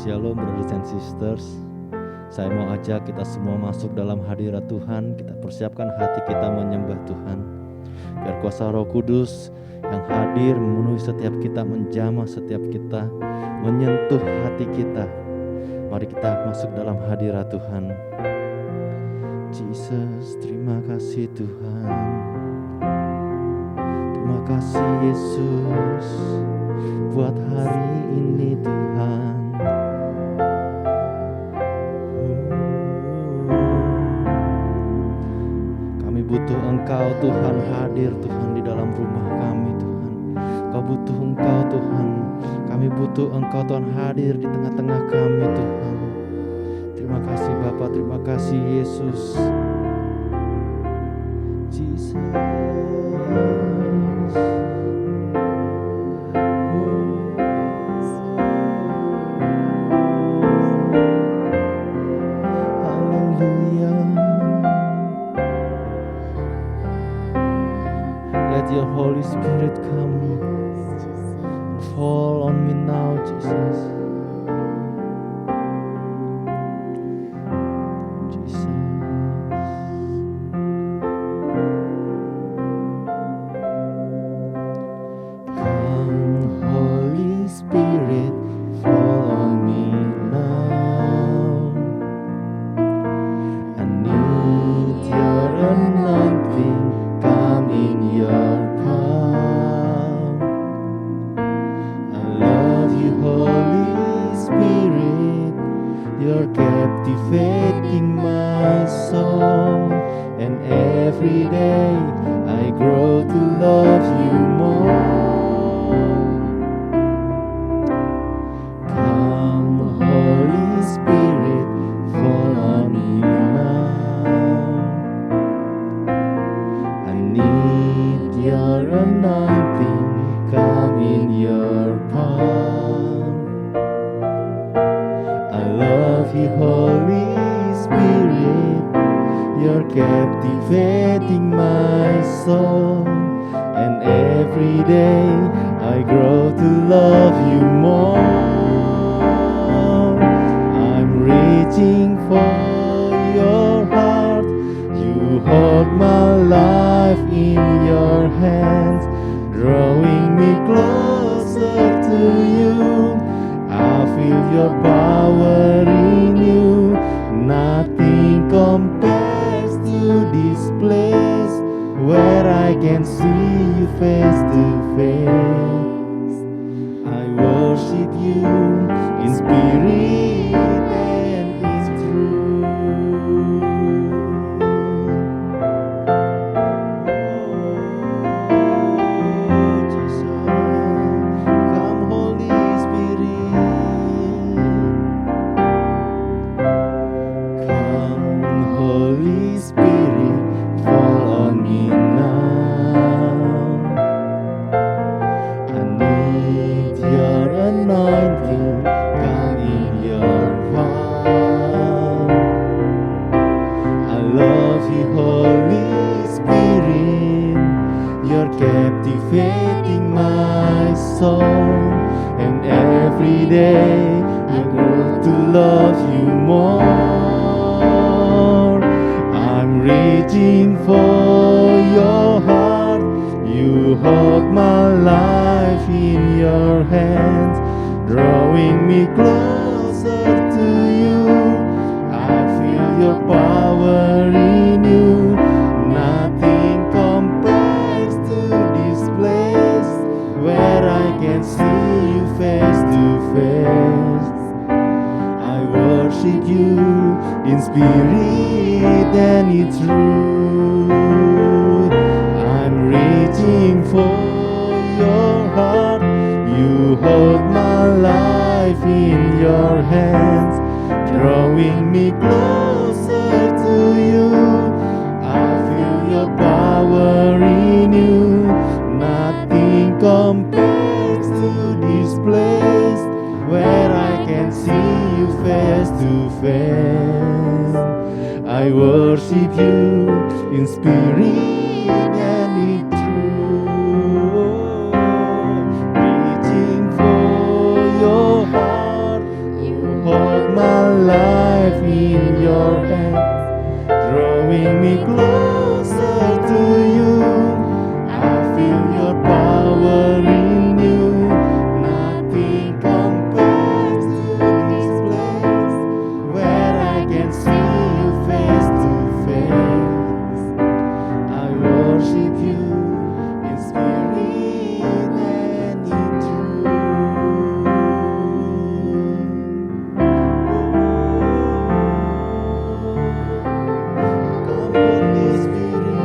Shalom brothers and sisters. Saya mau ajak kita semua masuk dalam hadirat Tuhan. Kita persiapkan hati kita menyembah Tuhan. Biar kuasa Roh Kudus yang hadir memenuhi setiap kita, menjamah setiap kita, menyentuh hati kita. Mari kita masuk dalam hadirat Tuhan. Jesus, terima kasih Tuhan. Terima kasih Yesus buat hari ini Tuhan. Kami butuh Engkau Tuhan, hadir Tuhan di dalam rumah kami Tuhan. Kau butuh Engkau Tuhan. Kami butuh Engkau Tuhan, hadir di tengah-tengah kami Tuhan. Terima kasih Bapa, terima kasih Yesus. Jesus. Your Holy Spirit come and fall on me now, Jesus. Jesus. Come, Holy Spirit, fall on me now. I need your anointing. Come in your palm. I love you, Holy Spirit. You're captivating my soul, and every day I grow to love you more. Come, Holy Spirit, fall on me now. Need your anointing, come in your palm. I love you, Holy Spirit. You're captivating my soul, and every day I grow to love you more. I'm reaching for your heart. You hold my life in your hands, drawing me closer to you. I feel your power in you. Nothing compares to this place where I can see you face to face. I worship you in spirit and in truth. Captivating my soul, and every day I grow to love you more. I'm reaching for your heart. You hold my life in your hands, drawing me closer to you. I feel your power in you. Nothing compares to this place where I can see you face to face. I worship you in spirit and in truth. I'm reaching for your heart. You hold my life in your hands, drawing me closer to you. I feel your power in you. Nothing compares to this place where I can see you face to face. I worship you in spirit and in truth. Reaching for your heart. You drawing me closer to you. I feel your power in you. Nothing compares to this place where I can see you face to face. I worship you in spirit and in truth. Come Holy Spirit,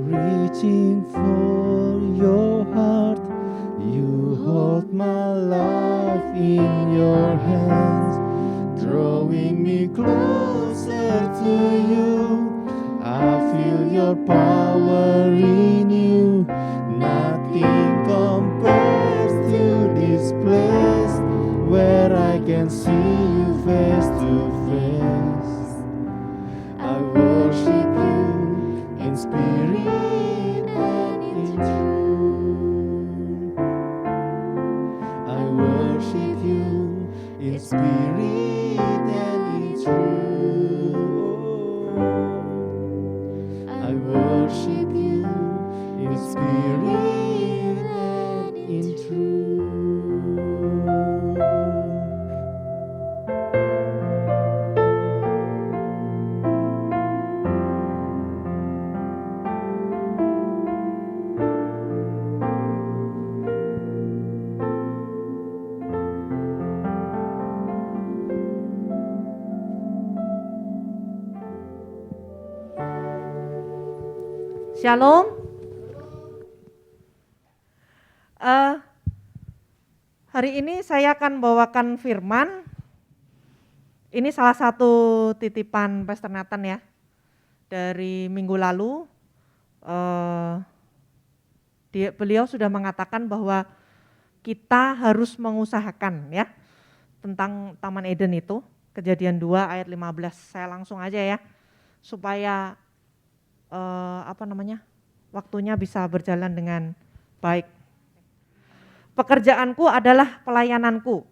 reaching for your heart. You hold my life in your hands, drawing me closer to you. I feel your power in you. Nothing compares to this place where I can see you face to face. I worship you in spirit and in truth. I worship you in spirit and in truth. I worship you in spirit and in truth. Shalom. Hari ini saya akan bawakan firman. Ini salah satu titipan Pastor Nathan ya. Dari minggu lalu, beliau sudah mengatakan bahwa kita harus mengusahakan ya tentang Taman Eden itu, Kejadian 2 ayat 15. Saya langsung aja ya, supaya waktunya bisa berjalan dengan baik. Pekerjaanku adalah pelayananku.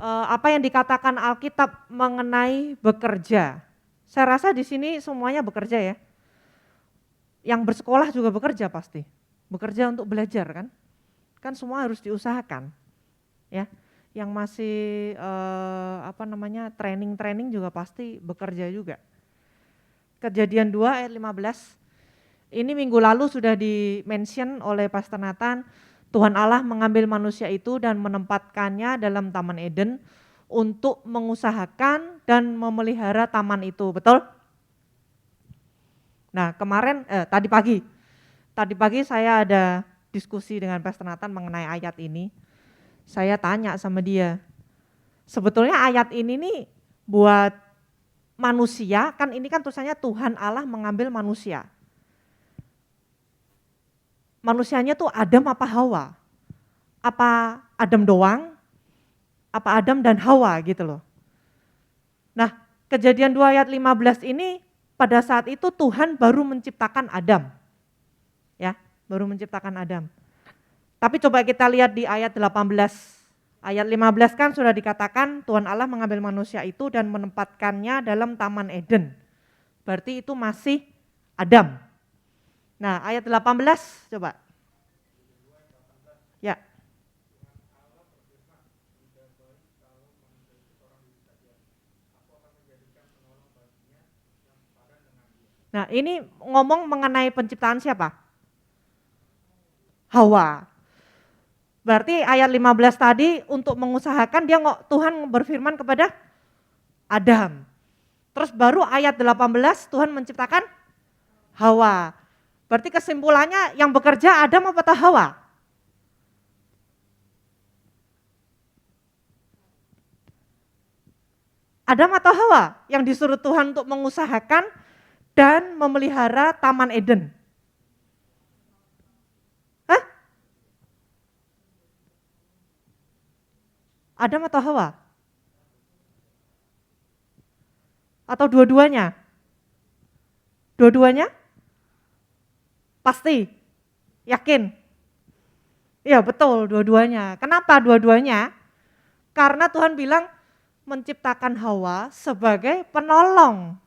Apa yang dikatakan Alkitab mengenai bekerja? Saya rasa di sini semuanya bekerja ya. Yang bersekolah juga bekerja pasti. Bekerja untuk belajar kan? Kan semua harus diusahakan. Ya. Yang masih training juga pasti bekerja juga. Kejadian 2 ayat 15, ini minggu lalu sudah di-mention oleh Pastor Nathan, Tuhan Allah mengambil manusia itu dan menempatkannya dalam Taman Eden untuk mengusahakan dan memelihara taman itu, betul? Nah kemarin, tadi pagi saya ada diskusi dengan Pastor Nathan mengenai ayat ini. Saya tanya sama dia, sebetulnya ayat ini nih buat manusia, kan ini kan tulisannya Tuhan Allah mengambil manusia. Manusianya tuh Adam apa Hawa? Apa Adam doang? Apa Adam dan Hawa gitu loh. Nah, Kejadian 2 ayat 15 ini pada saat itu Tuhan baru menciptakan Adam. Ya, baru menciptakan Adam. Tapi coba kita lihat di ayat 18. Ayat 15 kan sudah dikatakan Tuhan Allah mengambil manusia itu dan menempatkannya dalam Taman Eden. Berarti itu masih Adam. Nah ayat 18 coba. Ya. Nah ini ngomong mengenai penciptaan siapa? Hawa. Berarti ayat 15 tadi untuk mengusahakan Tuhan berfirman kepada Adam. Terus baru ayat 18 Tuhan menciptakan Hawa. Berarti kesimpulannya yang bekerja Adam atau Hawa? Adam atau Hawa yang disuruh Tuhan untuk mengusahakan dan memelihara Taman Eden? Hah? Adam atau Hawa? Atau dua-duanya? Dua-duanya? Pasti? Yakin? Iya betul, dua-duanya. Kenapa dua-duanya? Karena Tuhan bilang menciptakan Hawa sebagai penolong.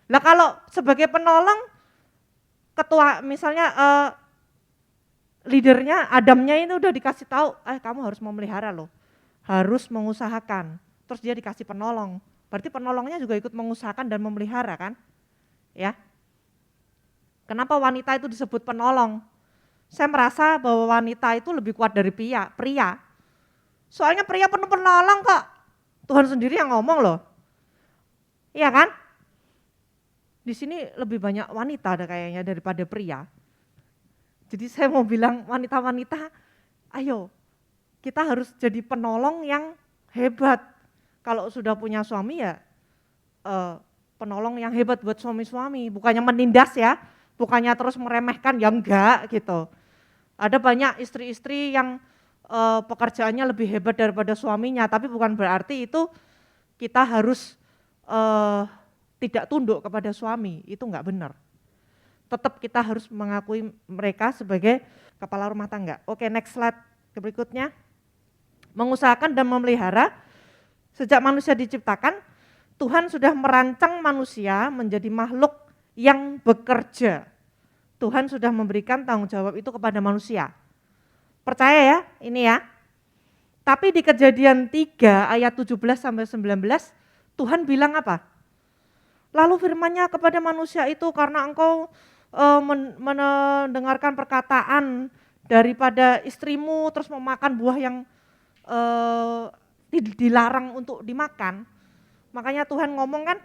Lah kalau sebagai penolong, ketua misalnya leadernya Adamnya ini udah dikasih tahu, kamu harus memelihara loh, harus mengusahakan. Terus dia dikasih penolong, berarti penolongnya juga ikut mengusahakan dan memelihara kan? Ya. Kenapa wanita itu disebut penolong? Saya merasa bahwa wanita itu lebih kuat dari pria. Soalnya pria penuh penolong kok. Tuhan sendiri yang ngomong loh. Iya kan? Di sini lebih banyak wanita ada kayaknya daripada pria. Jadi saya mau bilang wanita-wanita, ayo kita harus jadi penolong yang hebat. Kalau sudah punya suami ya penolong yang hebat buat suami-suami. Bukannya menindas ya, bukannya terus meremehkan, ya enggak gitu. Ada banyak istri-istri yang pekerjaannya lebih hebat daripada suaminya, tapi bukan berarti itu kita harus tidak tunduk kepada suami, itu enggak benar. Tetap kita harus mengakui mereka sebagai kepala rumah tangga. Oke, next slide berikutnya. Mengusahakan dan memelihara, sejak manusia diciptakan, Tuhan sudah merancang manusia menjadi makhluk yang bekerja. Tuhan sudah memberikan tanggung jawab itu kepada manusia. Percaya ya, ini ya. Tapi di Kejadian 3 ayat 17 sampai 19, Tuhan bilang apa? Lalu firman-Nya kepada manusia itu, karena engkau mendengarkan perkataan daripada istrimu terus memakan buah yang dilarang untuk dimakan. Makanya Tuhan ngomong kan,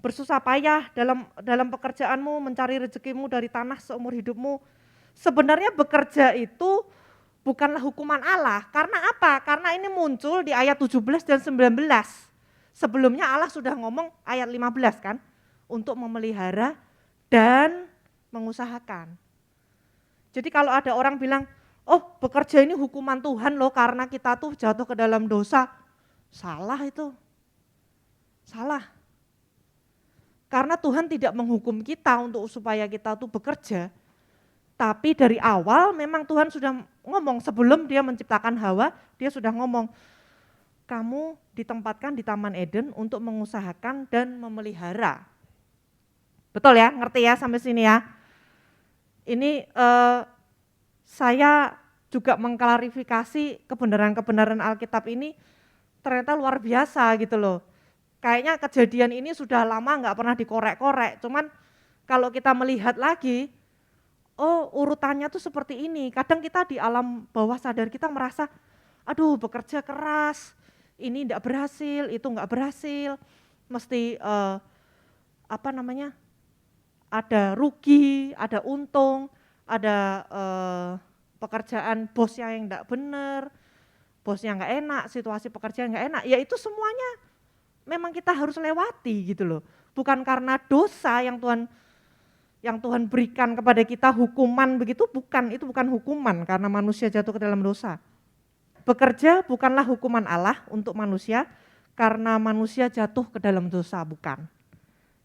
bersusah payah dalam pekerjaanmu, mencari rezekimu dari tanah seumur hidupmu. Sebenarnya bekerja itu bukanlah hukuman Allah. Karena apa? Karena ini muncul di ayat 17 dan 19. Sebelumnya Allah sudah ngomong ayat 15 kan, untuk memelihara dan mengusahakan. Jadi kalau ada orang bilang, oh bekerja ini hukuman Tuhan loh karena kita tuh jatuh ke dalam dosa. Salah itu. Salah. Karena Tuhan tidak menghukum kita untuk supaya kita tuh bekerja. Tapi dari awal memang Tuhan sudah ngomong, sebelum dia menciptakan Hawa, dia sudah ngomong, kamu ditempatkan di Taman Eden untuk mengusahakan dan memelihara. Betul ya, ngerti ya sampai sini ya. Ini saya juga mengklarifikasi kebenaran-kebenaran Alkitab ini ternyata luar biasa gitu loh. Kayaknya kejadian ini sudah lama nggak pernah dikorek-korek, cuman kalau kita melihat lagi, oh urutannya tuh seperti ini. Kadang kita di alam bawah sadar kita merasa, aduh bekerja keras, ini enggak berhasil, itu enggak berhasil, mesti ada rugi, ada untung, ada pekerjaan bosnya yang enggak benar, bosnya enggak enak, situasi pekerjaan enggak enak, ya itu semuanya memang kita harus lewati gitu loh. Bukan karena dosa yang Tuhan berikan kepada kita hukuman begitu, bukan, itu bukan hukuman karena manusia jatuh ke dalam dosa. Bekerja bukanlah hukuman Allah untuk manusia karena manusia jatuh ke dalam dosa, bukan.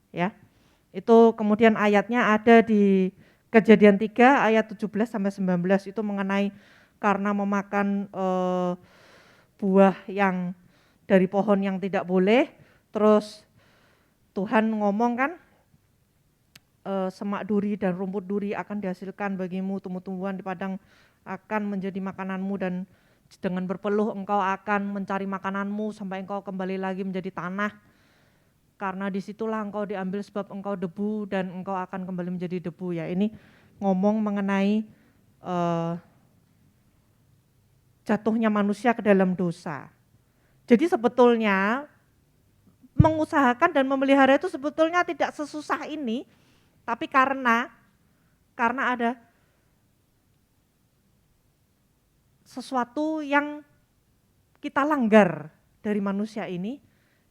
Ya. Itu kemudian ayatnya ada di Kejadian 3 ayat 17 sampai 19 itu mengenai karena memakan buah yang dari pohon yang tidak boleh, terus Tuhan ngomong kan, semak duri dan rumput duri akan dihasilkan bagimu, tumbuh-tumbuhan di padang akan menjadi makananmu, dan dengan berpeluh engkau akan mencari makananmu sampai engkau kembali lagi menjadi tanah, karena disitulah engkau diambil sebab engkau debu dan engkau akan kembali menjadi debu. Ya, ini ngomong mengenai jatuhnya manusia ke dalam dosa. Jadi sebetulnya mengusahakan dan memelihara itu sebetulnya tidak sesusah ini, tapi karena ada sesuatu yang kita langgar dari manusia ini,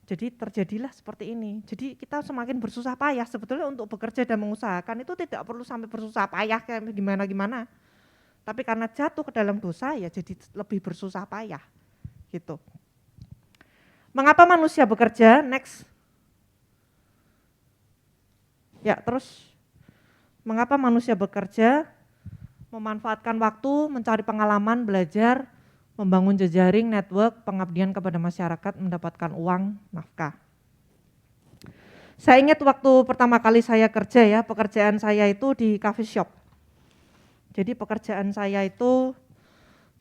jadi terjadilah seperti ini. Jadi kita semakin bersusah payah sebetulnya untuk bekerja dan mengusahakan itu tidak perlu sampai bersusah payah kayak gimana-gimana. Tapi karena jatuh ke dalam dosa ya jadi lebih bersusah payah gitu. Mengapa manusia bekerja? Next. Ya, terus mengapa manusia bekerja? Memanfaatkan waktu, mencari pengalaman, belajar, membangun jejaring, network, pengabdian kepada masyarakat, mendapatkan uang, nafkah. Saya ingat waktu pertama kali saya kerja ya, pekerjaan saya itu di coffee shop. Jadi pekerjaan saya itu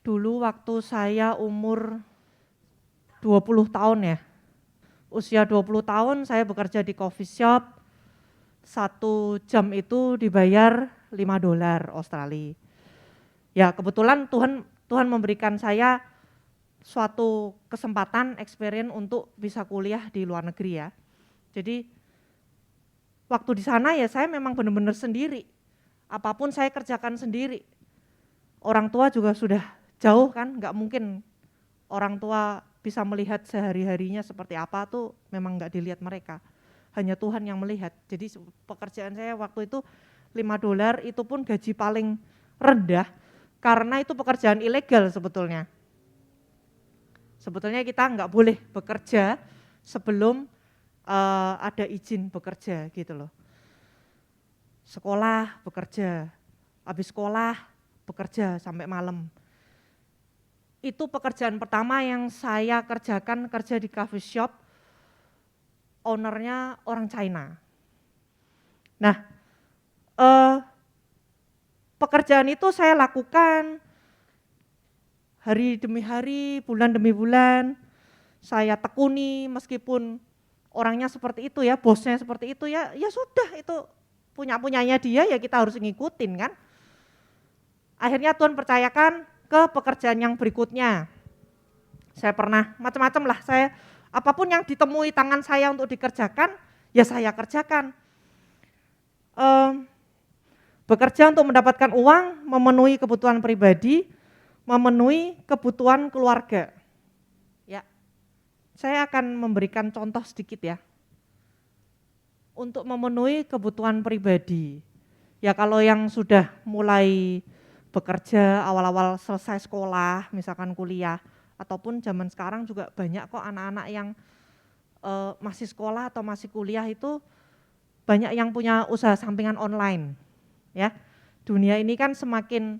dulu waktu saya umur 20 tahun ya. Usia 20 tahun saya bekerja di coffee shop, 1 jam itu dibayar $5 Australia. Ya kebetulan Tuhan memberikan saya suatu kesempatan, experience untuk bisa kuliah di luar negeri ya. Jadi waktu di sana ya saya memang benar-benar sendiri. Apapun saya kerjakan sendiri. Orang tua juga sudah jauh kan, nggak mungkin orang tua bisa melihat sehari-harinya seperti apa tuh memang nggak dilihat mereka. Hanya Tuhan yang melihat. Jadi pekerjaan saya waktu itu $5 itu pun gaji paling rendah karena itu pekerjaan ilegal sebetulnya. Sebetulnya kita nggak boleh bekerja sebelum ada izin bekerja gitu loh. Sekolah bekerja, habis sekolah bekerja sampai malam. Itu pekerjaan pertama yang saya kerjakan, kerja di coffee shop, ownernya orang China. Nah, pekerjaan itu saya lakukan hari demi hari, bulan demi bulan, saya tekuni meskipun orangnya seperti itu ya, bosnya seperti itu ya sudah itu punyanya dia ya kita harus ngikutin kan. Akhirnya Tuhan percayakan ke pekerjaan yang berikutnya. Saya pernah macam-macam lah, saya apapun yang ditemui tangan saya untuk dikerjakan, ya saya kerjakan. Bekerja untuk mendapatkan uang, memenuhi kebutuhan pribadi, memenuhi kebutuhan keluarga. Ya, saya akan memberikan contoh sedikit ya. Untuk memenuhi kebutuhan pribadi, ya kalau yang sudah mulai bekerja, awal-awal selesai sekolah, misalkan kuliah, ataupun zaman sekarang juga banyak kok anak-anak yang masih sekolah atau masih kuliah itu banyak yang punya usaha sampingan online. Ya, dunia ini kan semakin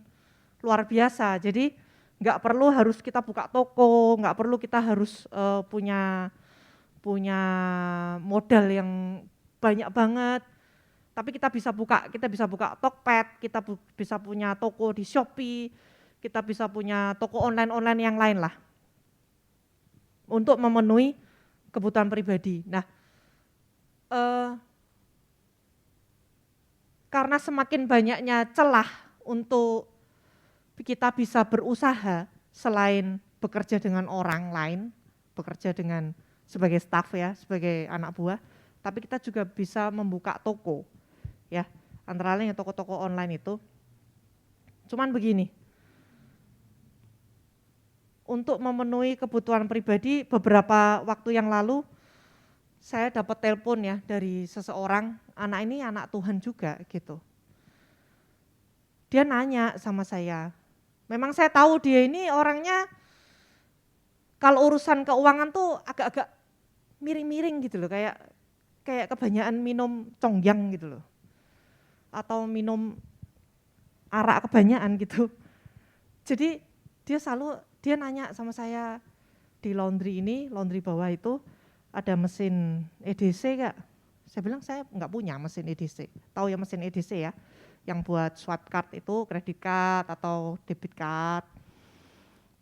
luar biasa, jadi nggak perlu harus kita buka toko, nggak perlu kita harus punya modal yang banyak banget, tapi kita bisa buka Tokped, kita bisa punya toko di Shopee, kita bisa punya toko online yang lain lah, untuk memenuhi kebutuhan pribadi. Nah, karena semakin banyaknya celah untuk kita bisa berusaha selain bekerja dengan orang lain, bekerja dengan sebagai staff ya, sebagai anak buah, tapi kita juga bisa membuka toko ya, antara lain toko-toko online itu. Cuman begini, untuk memenuhi kebutuhan pribadi beberapa waktu yang lalu saya dapat telepon ya dari seseorang, anak ini anak Tuhan juga gitu. Dia nanya sama saya, memang saya tahu dia ini orangnya kalau urusan keuangan tuh agak-agak miring-miring gitu loh, kayak kebanyakan minum congyang gitu loh, atau minum arak kebanyakan gitu. Jadi dia nanya sama saya, di laundry bawah itu ada mesin EDC gak? Saya bilang saya nggak punya mesin EDC. Tahu ya mesin EDC ya, yang buat swipe card itu, kredit card atau debit card.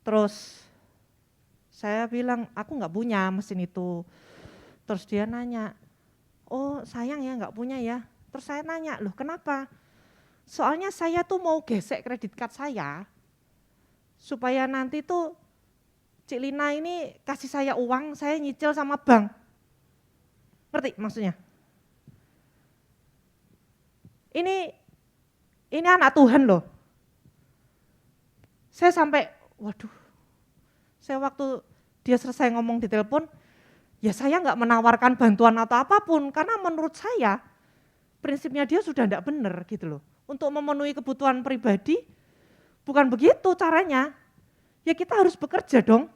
Terus saya bilang aku nggak punya mesin itu. Terus dia nanya, oh sayang ya nggak punya ya. Terus saya nanya, loh kenapa? Soalnya saya tuh mau gesek kredit card saya supaya nanti tuh Cik Lina ini kasih saya uang, saya nyicil sama bank. Ngerti maksudnya? Ini anak Tuhan loh. Saya sampai, waduh, saya waktu dia selesai ngomong di telepon, ya saya nggak menawarkan bantuan atau apapun, karena menurut saya prinsipnya dia sudah enggak benar gitu loh. Untuk memenuhi kebutuhan pribadi, bukan begitu caranya. Ya kita harus bekerja dong.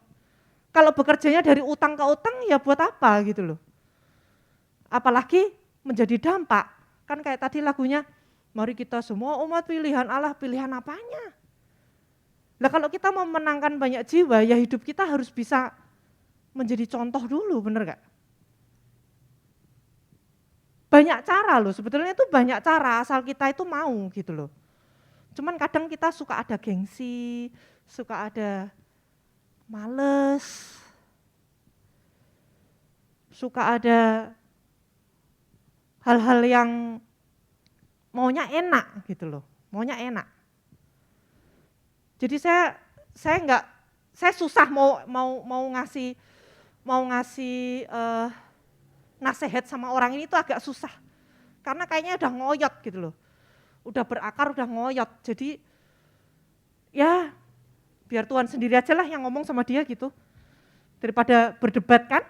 Kalau bekerjanya dari utang ke utang, ya buat apa gitu loh. Apalagi menjadi dampak. Kan kayak tadi lagunya, mari kita semua umat pilihan Allah, pilihan apanya? Nah kalau kita mau menangkan banyak jiwa, ya hidup kita harus bisa menjadi contoh dulu, bener gak? Banyak cara loh, sebetulnya itu banyak cara, asal kita itu mau gitu loh. Cuman kadang kita suka ada gengsi, suka ada males, suka ada hal-hal yang maunya enak gitu loh, maunya enak. Jadi saya susah mau ngasih nasihat sama orang ini tuh agak susah. Karena kayaknya udah ngoyot gitu loh. Udah berakar, udah ngoyot. Jadi ya biar Tuhan sendiri aja lah yang ngomong sama dia gitu. Daripada berdebat kan.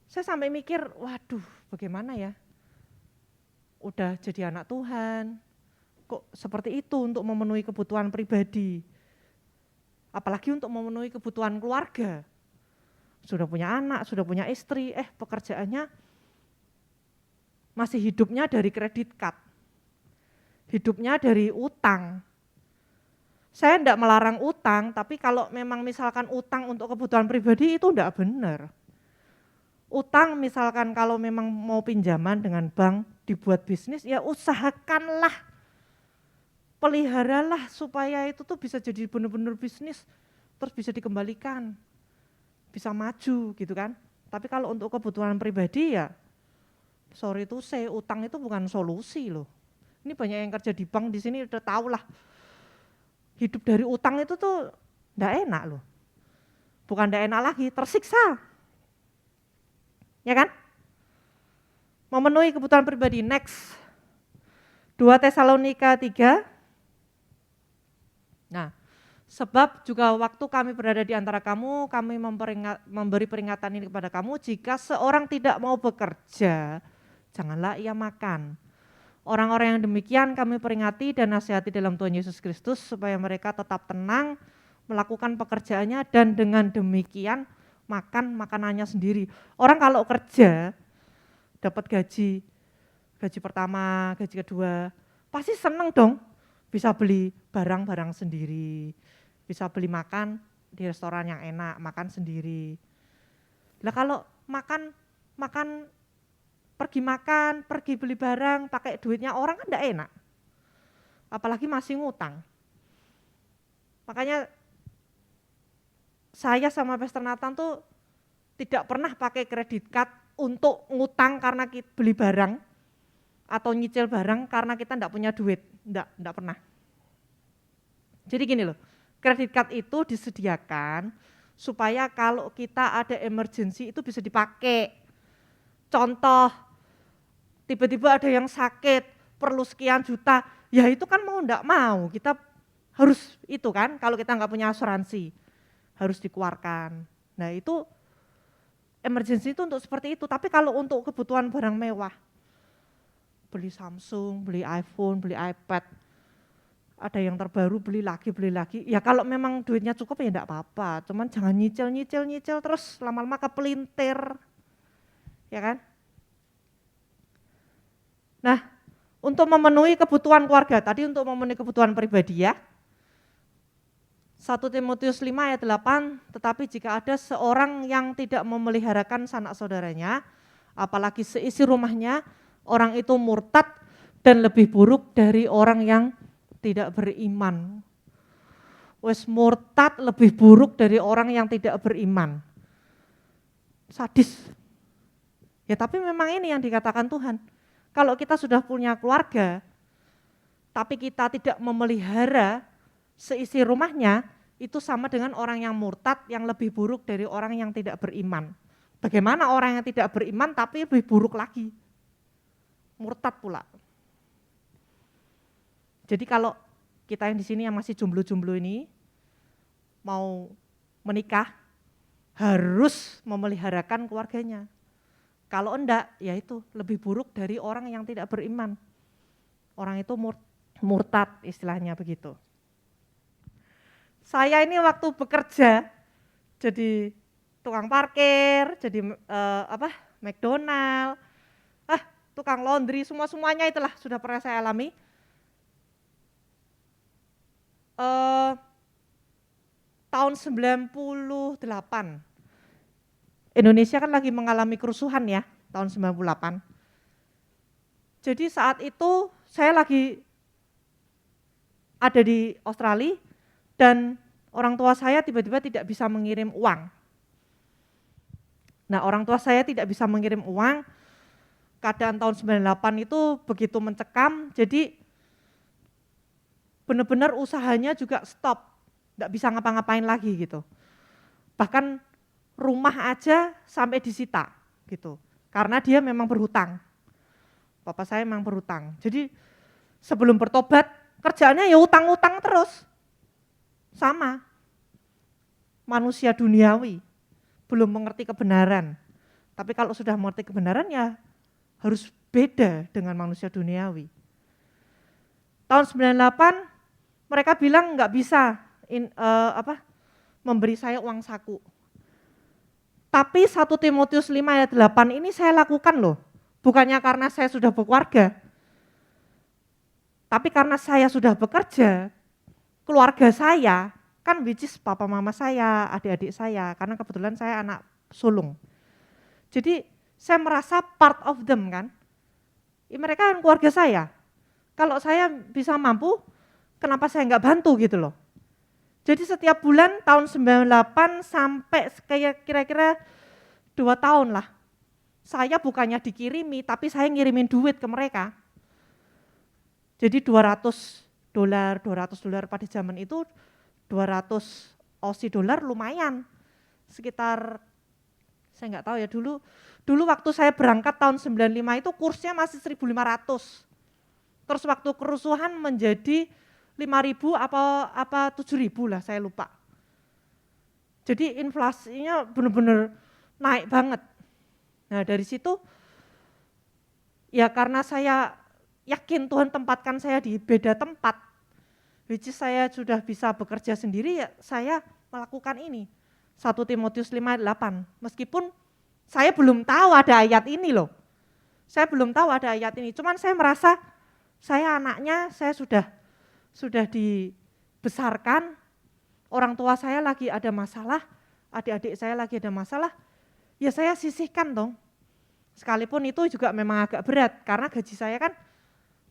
Saya sampai mikir, waduh bagaimana ya. Udah jadi anak Tuhan, kok seperti itu untuk memenuhi kebutuhan pribadi. Apalagi untuk memenuhi kebutuhan keluarga. Sudah punya anak, sudah punya istri, pekerjaannya masih hidupnya dari kredit card. Hidupnya dari utang. Saya enggak melarang utang, tapi kalau memang misalkan utang untuk kebutuhan pribadi itu enggak benar. Utang misalkan kalau memang mau pinjaman dengan bank, dibuat bisnis, ya usahakanlah. Peliharalah supaya itu tuh bisa jadi benar-benar bisnis, terus bisa dikembalikan, bisa maju gitu kan. Tapi kalau untuk kebutuhan pribadi ya, sorry tuh saya utang itu bukan solusi loh. Ini banyak yang kerja di bank di sini udah tahu lah, hidup dari utang itu tuh enggak enak loh. Bukan enggak enak lagi, tersiksa. Ya kan? Memenuhi kebutuhan pribadi, next. 2 Tesalonika 3. Nah, sebab juga waktu kami berada di antara kamu, kami memberi peringatan ini kepada kamu, jika seorang tidak mau bekerja, janganlah ia makan. Orang-orang yang demikian kami peringati dan nasihati dalam Tuhan Yesus Kristus, supaya mereka tetap tenang, melakukan pekerjaannya, dan dengan demikian makan makanannya sendiri. Orang kalau kerja, dapat gaji pertama, gaji kedua, pasti seneng dong. Bisa beli barang-barang sendiri, bisa beli makan di restoran yang enak, makan sendiri. Lah kalau makan pergi beli barang, pakai duitnya orang kan enggak enak. Apalagi masih ngutang. Makanya saya sama Pastor Nathan tuh tidak pernah pakai kredit card untuk ngutang karena kita beli barang atau nyicil barang karena kita enggak punya duit. Enggak pernah. Jadi gini loh, kredit card itu disediakan supaya kalau kita ada emergency itu bisa dipakai. Contoh, tiba-tiba ada yang sakit, perlu sekian juta, ya itu kan mau enggak mau, kita harus itu kan, kalau kita enggak punya asuransi, harus dikeluarkan. Nah itu, emergency itu untuk seperti itu, tapi kalau untuk kebutuhan barang mewah, beli Samsung, beli iPhone, beli iPad, ada yang terbaru beli lagi, ya kalau memang duitnya cukup ya enggak apa-apa, cuman jangan nyicil terus lama-lama kepelintir, ya kan? Nah, untuk memenuhi kebutuhan keluarga, tadi untuk memenuhi kebutuhan pribadi ya, 1 Timotius 5 ayat 8, tetapi jika ada seorang yang tidak memeliharakan sanak saudaranya, apalagi seisi rumahnya, orang itu murtad dan lebih buruk dari orang yang tidak beriman. Wes murtad lebih buruk dari orang yang tidak beriman. Sadis. Ya tapi memang ini yang dikatakan Tuhan. Kalau kita sudah punya keluarga, tapi kita tidak memelihara seisi rumahnya itu sama dengan orang yang murtad yang lebih buruk dari orang yang tidak beriman. Bagaimana orang yang tidak beriman tapi lebih buruk lagi? Murtad pula. Jadi kalau kita yang di sini yang masih jomblo-jomblo ini mau menikah harus memeliharakan keluarganya. Kalau enggak, ya itu lebih buruk dari orang yang tidak beriman. Orang itu murtad istilahnya begitu. Saya ini waktu bekerja jadi tukang parkir, jadi McDonald, tukang laundry, semuanya itulah sudah pernah saya alami. Tahun 98 Indonesia kan lagi mengalami kerusuhan ya, tahun 98. Jadi saat itu saya lagi ada di Australia dan orang tua saya tiba-tiba tidak bisa mengirim uang. Nah, orang tua saya tidak bisa mengirim uang, keadaan tahun 98 itu begitu mencekam, jadi benar-benar usahanya juga stop, tidak bisa ngapa-ngapain lagi gitu. Bahkan rumah aja sampai disita gitu, karena dia memang berhutang. Papa saya memang berhutang. Jadi sebelum bertobat, kerjaannya ya utang-utang terus. Sama, manusia duniawi, belum mengerti kebenaran. Tapi kalau sudah mengerti kebenaran ya harus beda dengan manusia duniawi. Tahun 98 mereka bilang nggak bisa memberi saya uang saku. Tapi 1 Timotius 5 ayat 8 ini saya lakukan loh. Bukannya karena saya sudah berkeluarga. Tapi karena saya sudah bekerja, keluarga saya, kan which is papa mama saya, adik-adik saya, karena kebetulan saya anak sulung. Jadi saya merasa part of them kan. Mereka kan keluarga saya. Kalau saya bisa mampu, kenapa saya nggak bantu gitu loh. Jadi setiap bulan tahun 98 sampai kira-kira 2 tahun lah. Saya bukannya dikirimi, tapi saya ngirimin duit ke mereka. Jadi $200 pada zaman itu 200 Aussie dollar lumayan. Sekitar saya nggak tahu ya dulu waktu saya berangkat tahun 95 itu kursnya masih 1.500. Terus waktu kerusuhan menjadi 5.000 apa 7.000 lah, saya lupa. Jadi inflasinya benar-benar naik banget. Nah dari situ ya karena saya yakin Tuhan tempatkan saya di beda tempat, which is saya sudah bisa bekerja sendiri, ya saya melakukan ini. 1 Timotius 5 ayat 8, meskipun saya belum tahu ada ayat ini loh. Saya belum tahu ada ayat ini, cuman saya merasa saya anaknya, saya sudah dibesarkan, orang tua saya lagi ada masalah, adik-adik saya lagi ada masalah, ya saya sisihkan dong. Sekalipun itu juga memang agak berat, karena gaji saya kan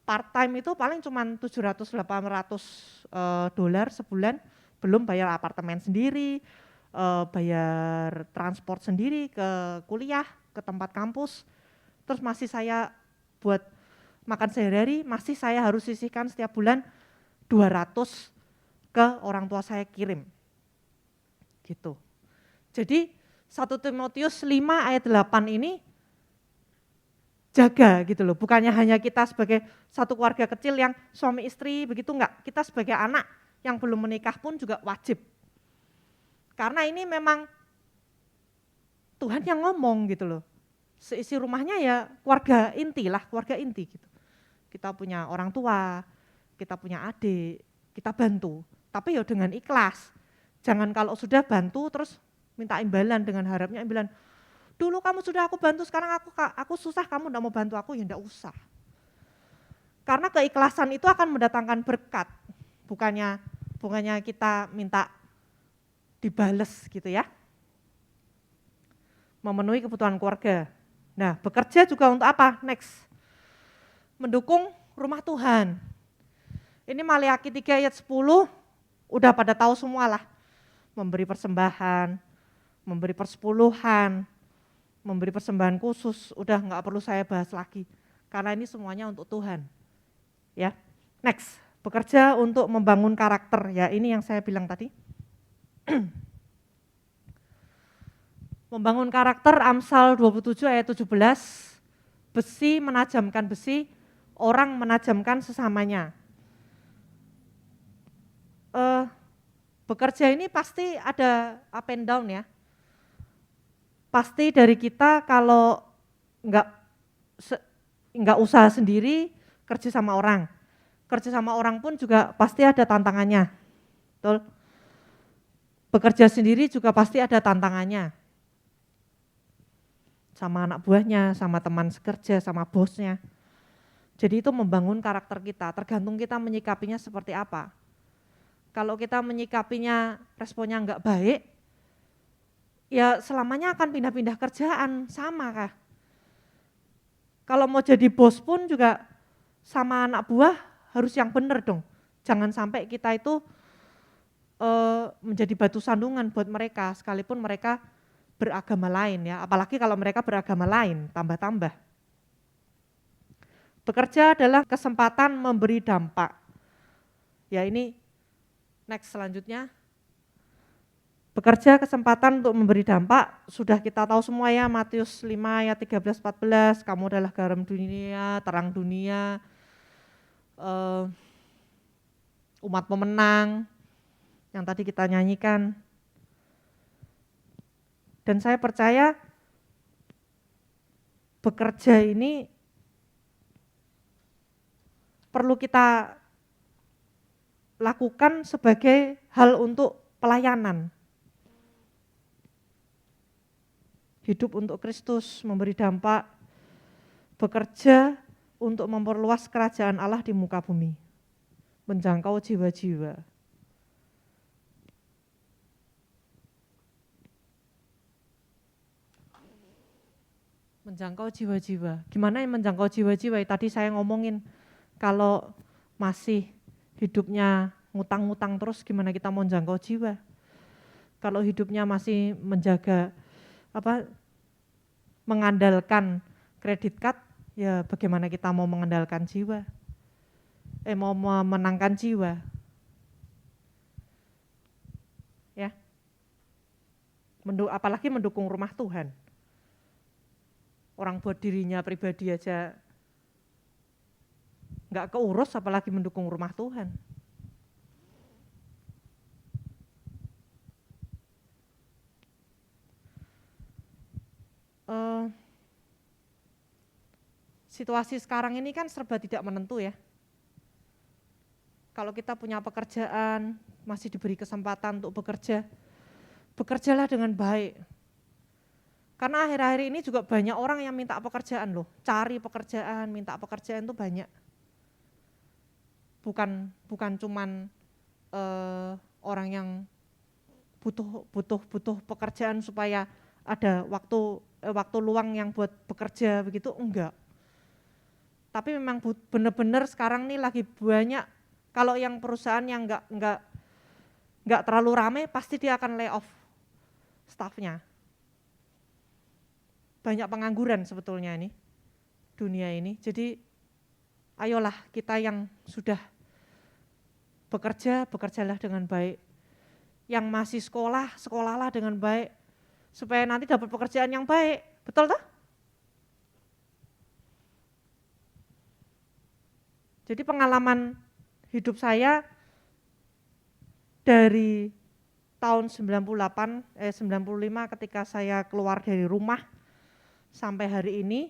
part time itu paling cuma 700-800 dolar sebulan, belum bayar apartemen sendiri, bayar transport sendiri ke kuliah, ke tempat kampus, terus masih saya buat makan sehari-hari, masih saya harus sisihkan setiap bulan 200 ke orang tua saya kirim. Gitu. Jadi 1 Timotius 5 ayat 8 ini jaga gitu loh, bukannya hanya kita sebagai satu keluarga kecil yang suami istri begitu, enggak, kita sebagai anak yang belum menikah pun juga wajib. Karena ini memang Tuhan yang ngomong gitu loh, seisi rumahnya ya keluarga inti lah, keluarga inti gitu. Kita punya orang tua, kita punya adik, kita bantu, tapi ya dengan ikhlas. Jangan kalau sudah bantu terus minta imbalan dengan harapnya imbalan, dulu kamu sudah aku bantu, sekarang aku susah, kamu enggak mau bantu aku, ya enggak usah. Karena keikhlasan itu akan mendatangkan berkat, bukannya kita minta dibales gitu ya. Memenuhi kebutuhan keluarga. Nah, bekerja juga untuk apa? Next. Mendukung rumah Tuhan. Ini Maleakhi 3 ayat 10, udah pada tahu semua lah. Memberi persembahan, memberi persepuluhan, memberi persembahan khusus, udah nggak perlu saya bahas lagi. Karena ini semuanya untuk Tuhan. Ya, next, Bekerja untuk membangun karakter, ya ini yang saya bilang tadi. Membangun karakter, Amsal 27 ayat 17, besi menajamkan besi, orang menajamkan sesamanya. Bekerja ini pasti ada up and down ya. Pasti dari kita kalau nggak usaha sendiri, kerja sama orang. Kerja sama orang pun juga pasti ada tantangannya. Betul? Bekerja sendiri juga pasti ada tantangannya. Sama anak buahnya, sama teman sekerja, sama bosnya. Jadi itu membangun karakter kita, tergantung kita menyikapinya seperti apa. Kalau kita menyikapinya responnya nggak baik, ya selamanya akan pindah-pindah kerjaan, sama kah? Kalau mau jadi bos pun juga sama anak buah harus yang benar dong. Jangan sampai kita itu menjadi batu sandungan buat mereka, sekalipun mereka beragama lain ya. Apalagi kalau mereka beragama lain, tambah-tambah. Bekerja adalah kesempatan memberi dampak. Ya ini next selanjutnya. Bekerja kesempatan untuk memberi dampak, sudah kita tahu semua ya, Matius 5 ayat 13-14, kamu adalah garam dunia, terang dunia, umat pemenang, yang tadi kita nyanyikan. Dan saya percaya bekerja ini perlu kita lakukan sebagai hal untuk pelayanan. Hidup untuk Kristus, memberi dampak, bekerja untuk memperluas kerajaan Allah di muka bumi, menjangkau jiwa-jiwa. Menjangkau jiwa-jiwa. Gimana yang menjangkau jiwa-jiwa? Tadi saya ngomongin kalau masih hidupnya ngutang-ngutang terus, gimana kita mau menjangkau jiwa? Kalau hidupnya masih menjaga mengandalkan kredit card, ya bagaimana kita mau mengandalkan jiwa? Mau memenangkan jiwa. Ya. Apalagi mendukung rumah Tuhan. Orang buat dirinya pribadi aja nggak keurus, apalagi mendukung rumah Tuhan. Situasi sekarang ini kan serba tidak menentu ya. Kalau kita punya pekerjaan, masih diberi kesempatan untuk bekerja, bekerjalah dengan baik. Karena akhir-akhir ini juga banyak orang yang minta pekerjaan loh, cari pekerjaan, minta pekerjaan itu banyak. Bukan cuman orang yang butuh pekerjaan supaya ada waktu luang yang buat bekerja begitu, enggak. Tapi memang benar-benar sekarang nih lagi banyak, kalau yang perusahaan yang enggak terlalu ramai pasti dia akan lay off staffnya. Banyak pengangguran sebetulnya ini, dunia ini. Jadi ayolah kita yang sudah bekerja, bekerjalah dengan baik. Yang masih sekolah, sekolahlah dengan baik. Supaya nanti dapat pekerjaan yang baik, betul toh? Jadi pengalaman hidup saya dari tahun 95 ketika saya keluar dari rumah sampai hari ini,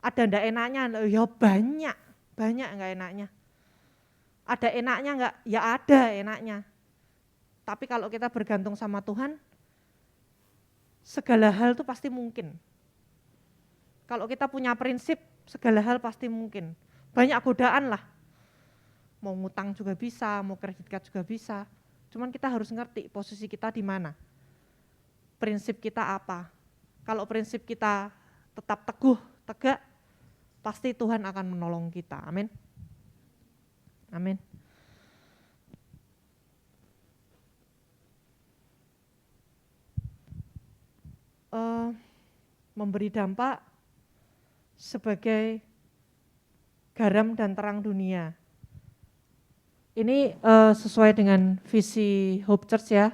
ada ndak enaknya? Ya banyak nggak enaknya. Ada enaknya nggak? Ya ada enaknya. Tapi kalau kita bergantung sama Tuhan, segala hal itu pasti mungkin. Kalau kita punya prinsip, segala hal pasti mungkin. Banyak godaan lah. Mau ngutang juga bisa, mau kredit card juga bisa. Cuman kita harus ngerti posisi kita di mana. Prinsip kita apa. Kalau prinsip kita tetap teguh, tegak, pasti Tuhan akan menolong kita. Amin. Amin. Memberi dampak sebagai garam dan terang dunia. Ini sesuai dengan visi Hope Church ya,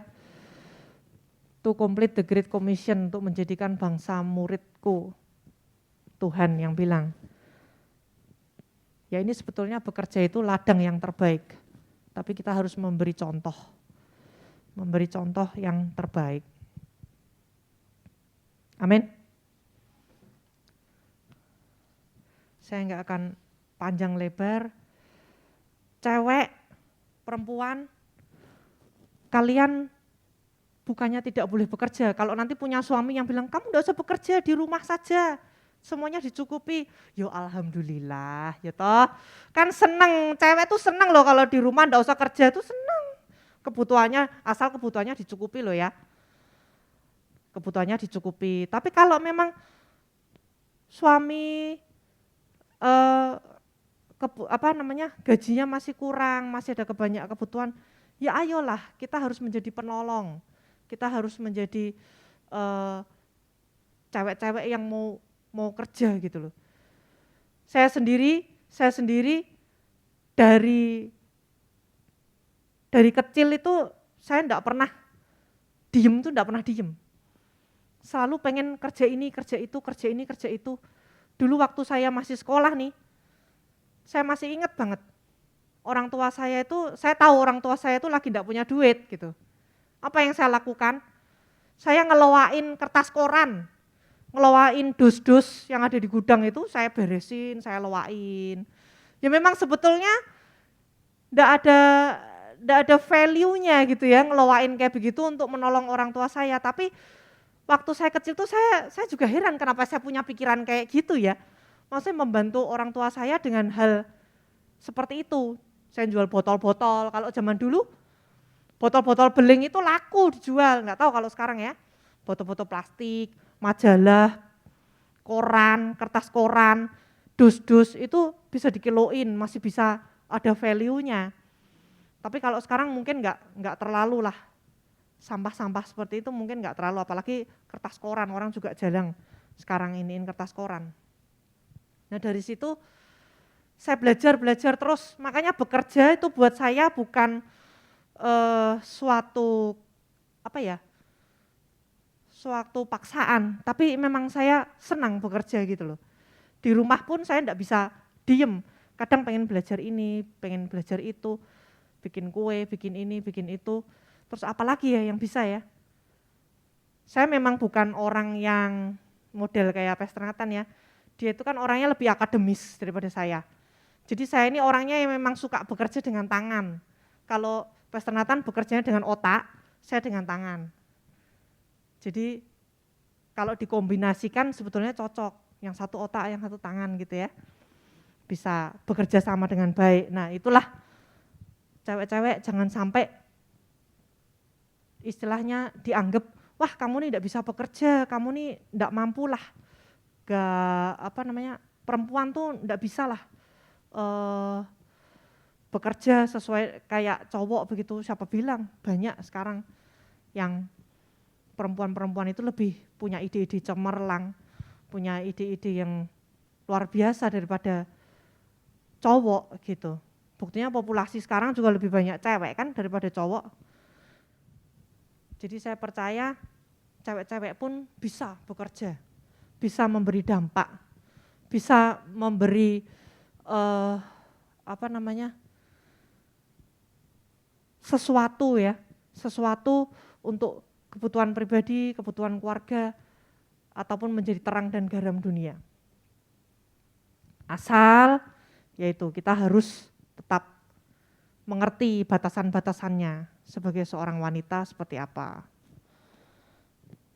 to complete the Great Commission, untuk menjadikan bangsa muridku. Tuhan yang bilang. Ya ini sebetulnya bekerja itu ladang yang terbaik, tapi kita harus memberi contoh yang terbaik. Amin. Saya nggak akan panjang lebar. Cewek, perempuan, kalian bukannya tidak boleh bekerja. Kalau nanti punya suami yang bilang, kamu nggak usah bekerja, di rumah saja, semuanya dicukupi. Yo alhamdulillah, ya toh. Kan seneng, cewek tuh seneng loh kalau di rumah nggak usah kerja, tuh seneng. Kebutuhannya, asal kebutuhannya dicukupi loh ya. Kebutuhannya dicukupi. Tapi kalau memang suami gajinya masih kurang, masih ada banyak kebutuhan, ya ayolah kita harus menjadi penolong, kita harus menjadi cewek-cewek yang mau kerja gitu loh. Saya sendiri dari kecil itu saya enggak pernah diem. Selalu pengen kerja ini, kerja itu. Dulu waktu saya masih sekolah nih, saya masih ingat banget, saya tahu orang tua saya itu lagi enggak punya duit gitu. Apa yang saya lakukan? Saya ngelowain kertas koran, ngelowain dus-dus yang ada di gudang itu, saya beresin, saya lowain. Ya memang sebetulnya enggak ada value-nya gitu ya, ngelowain kayak begitu untuk menolong orang tua saya. Tapi waktu saya kecil tuh saya juga heran kenapa saya punya pikiran kayak gitu ya. Maksudnya membantu orang tua saya dengan hal seperti itu. Saya jual botol-botol, kalau zaman dulu botol-botol beling itu laku dijual, nggak tahu kalau sekarang ya. Botol-botol plastik, majalah, koran, kertas koran, dus-dus itu bisa dikiloin, masih bisa ada value-nya. Tapi kalau sekarang mungkin nggak terlalu lah, sampah-sampah seperti itu mungkin nggak terlalu, apalagi kertas koran, orang juga jarang sekarang iniin kertas koran. Nah dari situ saya belajar terus, makanya bekerja itu buat saya bukan suatu paksaan, tapi memang saya senang bekerja gitu loh. Di rumah pun saya enggak bisa diem, kadang pengen belajar ini, pengen belajar itu, bikin kue, bikin ini, bikin itu, terus apalagi ya yang bisa ya. Saya memang bukan orang yang model kayak Pastor Nathan ya, dia itu kan orangnya lebih akademis daripada saya. Jadi saya ini orangnya yang memang suka bekerja dengan tangan. Kalau Pastor Nathan bekerjanya dengan otak, saya dengan tangan. Jadi kalau dikombinasikan sebetulnya cocok, yang satu otak, yang satu tangan gitu ya. Bisa bekerja sama dengan baik. Nah itulah cewek-cewek jangan sampai istilahnya dianggap, wah kamu nih tidak bisa bekerja, kamu nih tidak mampu lah. Perempuan tuh tidak bisa lah bekerja sesuai kayak cowok begitu. Siapa bilang, banyak sekarang yang perempuan-perempuan itu lebih punya ide-ide cemerlang, punya ide-ide yang luar biasa daripada cowok gitu. Buktinya populasi sekarang juga lebih banyak cewek kan daripada cowok. Jadi saya percaya cewek-cewek pun bisa bekerja, bisa memberi dampak, bisa memberi sesuatu untuk kebutuhan pribadi, kebutuhan keluarga, ataupun menjadi terang dan garam dunia. Asal yaitu kita harus tetap mengerti batasan-batasannya sebagai seorang wanita seperti apa.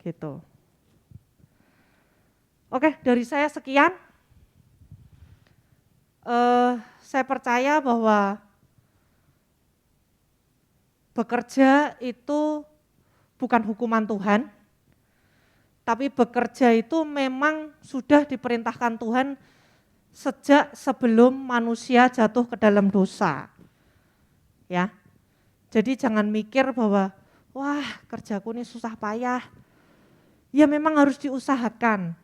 Gitu. Oke, dari saya sekian. Saya percaya bahwa bekerja itu bukan hukuman Tuhan, tapi bekerja itu memang sudah diperintahkan Tuhan sejak sebelum manusia jatuh ke dalam dosa. Ya. Jadi jangan mikir bahwa wah, kerjaku ini susah payah. Ya memang harus diusahakan.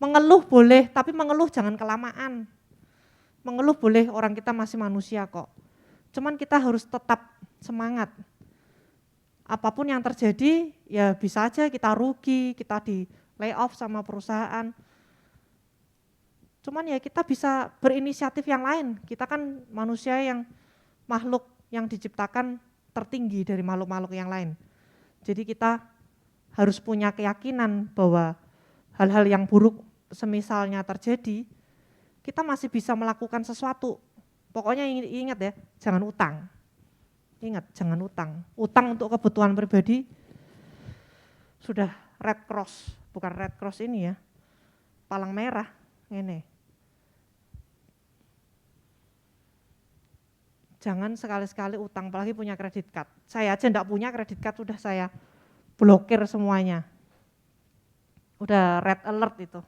Mengeluh boleh, tapi mengeluh jangan kelamaan. Mengeluh boleh, orang kita masih manusia kok. Cuman kita harus tetap semangat. Apapun yang terjadi, ya bisa aja kita rugi, kita di layoff sama perusahaan. Cuman ya kita bisa berinisiatif yang lain. Kita kan manusia yang makhluk yang diciptakan tertinggi dari makhluk-makhluk yang lain. Jadi kita harus punya keyakinan bahwa hal-hal yang buruk semisalnya terjadi, kita masih bisa melakukan sesuatu. Pokoknya ingat ya, jangan utang. Ingat, jangan utang. Utang untuk kebutuhan pribadi sudah Red Cross, bukan Red Cross ini ya, palang merah ini. Jangan sekali-sekali utang, apalagi punya kredit card. Saya aja enggak punya kredit card, sudah saya blokir semuanya. Udah red alert itu.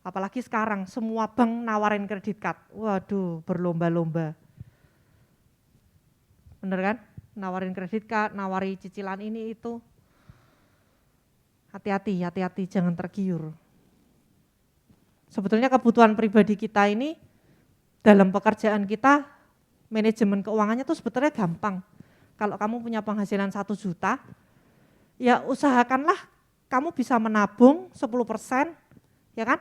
Apalagi sekarang semua bank nawarin kredit card. Waduh, berlomba-lomba. Bener kan? Nawarin kredit card, nawari cicilan ini itu. Hati-hati, jangan tergiur. Sebetulnya kebutuhan pribadi kita ini dalam pekerjaan kita, manajemen keuangannya tuh sebetulnya gampang. Kalau kamu punya penghasilan 1 juta, ya usahakanlah kamu bisa menabung 10%, ya kan?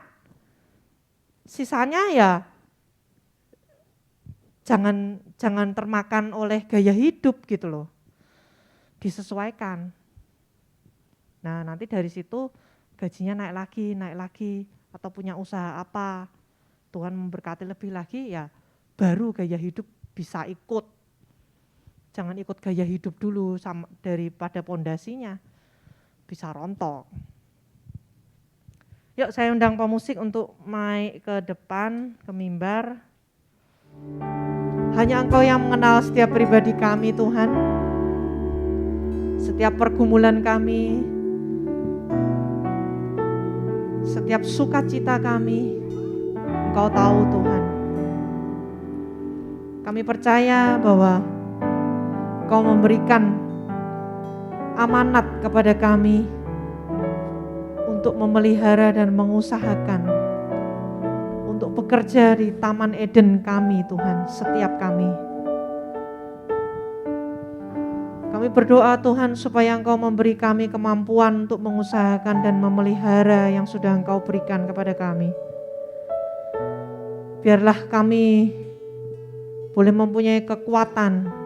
Sisanya ya jangan termakan oleh gaya hidup gitu loh. Disesuaikan. Nah, nanti dari situ gajinya naik lagi, atau punya usaha apa, Tuhan memberkati lebih lagi, ya baru gaya hidup bisa ikut. Jangan ikut gaya hidup dulu sama daripada pondasinya bisa rontok. Yuk saya undang pemusik untuk naik ke depan, ke mimbar. Hanya Engkau yang mengenal setiap pribadi kami Tuhan. Setiap pergumulan kami, setiap sukacita kami, Engkau tahu Tuhan. Kami percaya bahwa Engkau memberikan amanat kepada kami untuk memelihara dan mengusahakan, untuk bekerja di Taman Eden kami Tuhan, setiap kami. Kami berdoa Tuhan supaya Engkau memberi kami kemampuan untuk mengusahakan dan memelihara yang sudah Engkau berikan kepada kami. Biarlah kami boleh mempunyai kekuatan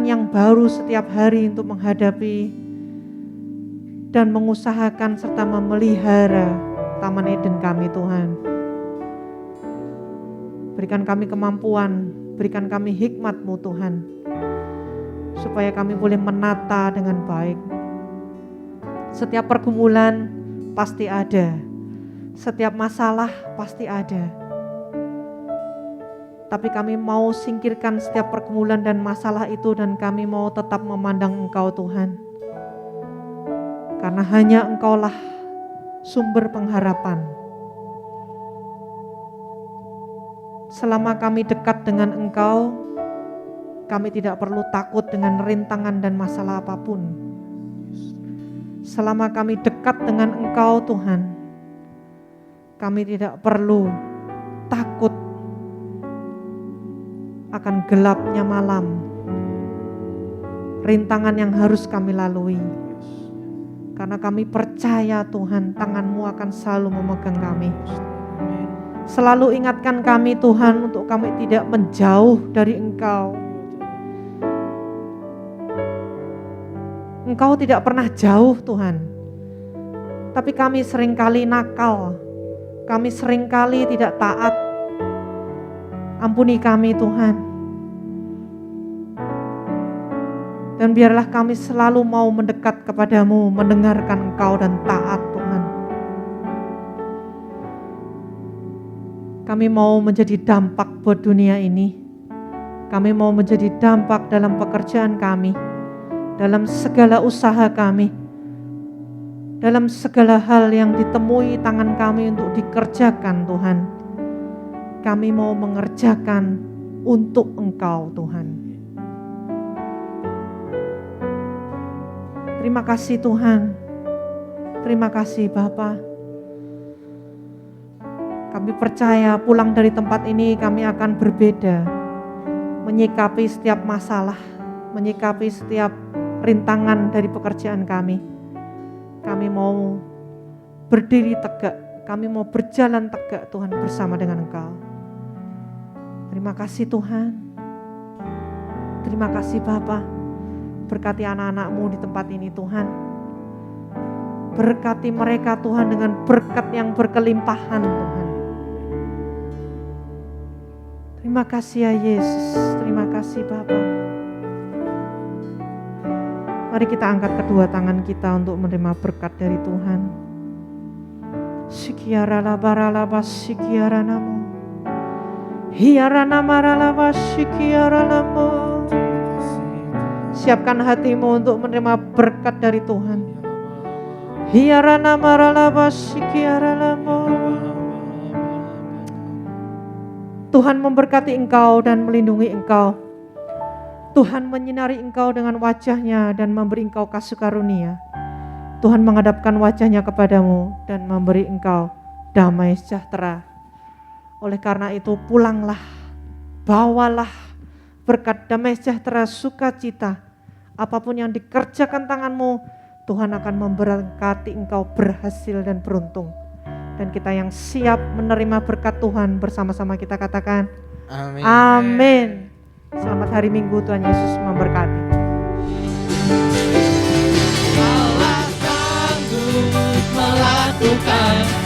yang baru setiap hari untuk menghadapi dan mengusahakan serta memelihara Taman Eden kami Tuhan. Berikan kami kemampuan, berikan kami hikmat-Mu Tuhan, supaya kami boleh menata dengan baik. Setiap pergumulan pasti ada, setiap masalah pasti ada. Tapi kami mau singkirkan setiap pergumulan dan masalah itu, dan kami mau tetap memandang Engkau Tuhan. Karena hanya Engkaulah sumber pengharapan. Selama kami dekat dengan Engkau, kami tidak perlu takut dengan rintangan dan masalah apapun. Selama kami dekat dengan Engkau Tuhan, kami tidak perlu takut akan gelapnya malam, rintangan yang harus kami lalui. Karena kami percaya Tuhan, tangan-Mu akan selalu memegang kami. Selalu ingatkan kami Tuhan untuk kami tidak menjauh dari Engkau. Engkau tidak pernah jauh Tuhan. Tapi kami seringkali nakal, kami seringkali tidak taat. Ampuni kami Tuhan. Dan biarlah kami selalu mau mendekat kepadamu, mendengarkan Engkau dan taat Tuhan. Kami mau menjadi dampak buat dunia ini. Kami mau menjadi dampak dalam pekerjaan kami, dalam segala usaha kami, dalam segala hal yang ditemui tangan kami untuk dikerjakan Tuhan. Kami mau mengerjakan untuk Engkau Tuhan. Terima kasih Tuhan. Terima kasih Bapa. Kami percaya pulang dari tempat ini kami akan berbeda, menyikapi setiap masalah, menyikapi setiap rintangan dari pekerjaan kami. Kami mau berdiri tegak, kami mau berjalan tegak Tuhan bersama dengan Engkau. Terima kasih Tuhan. Terima kasih Bapa. Berkati anak-anak-Mu di tempat ini Tuhan. Berkati mereka Tuhan dengan berkat yang berkelimpahan Tuhan. Terima kasih ya Yesus. Terima kasih Bapa. Mari kita angkat kedua tangan kita untuk menerima berkat dari Tuhan. Sikiara labara labas sikiara namo. Hiara namara labas sikiara namo. Siapkan hatimu untuk menerima berkat dari Tuhan. Hiara namara labas sikiara namo. Tuhan memberkati engkau dan melindungi engkau. Tuhan menyinari engkau dengan wajah-Nya dan memberi engkau kasih karunia. Tuhan menghadapkan wajah-Nya kepadamu dan memberi engkau damai sejahtera. Oleh karena itu pulanglah, bawalah berkat damai sejahtera, sukacita. Apapun yang dikerjakan tanganmu, Tuhan akan memberkati engkau berhasil dan beruntung. Dan kita yang siap menerima berkat Tuhan bersama-sama kita katakan Amin. Amin. Selamat hari Minggu, Tuhan Yesus memberkati. Allah sanggup melakukan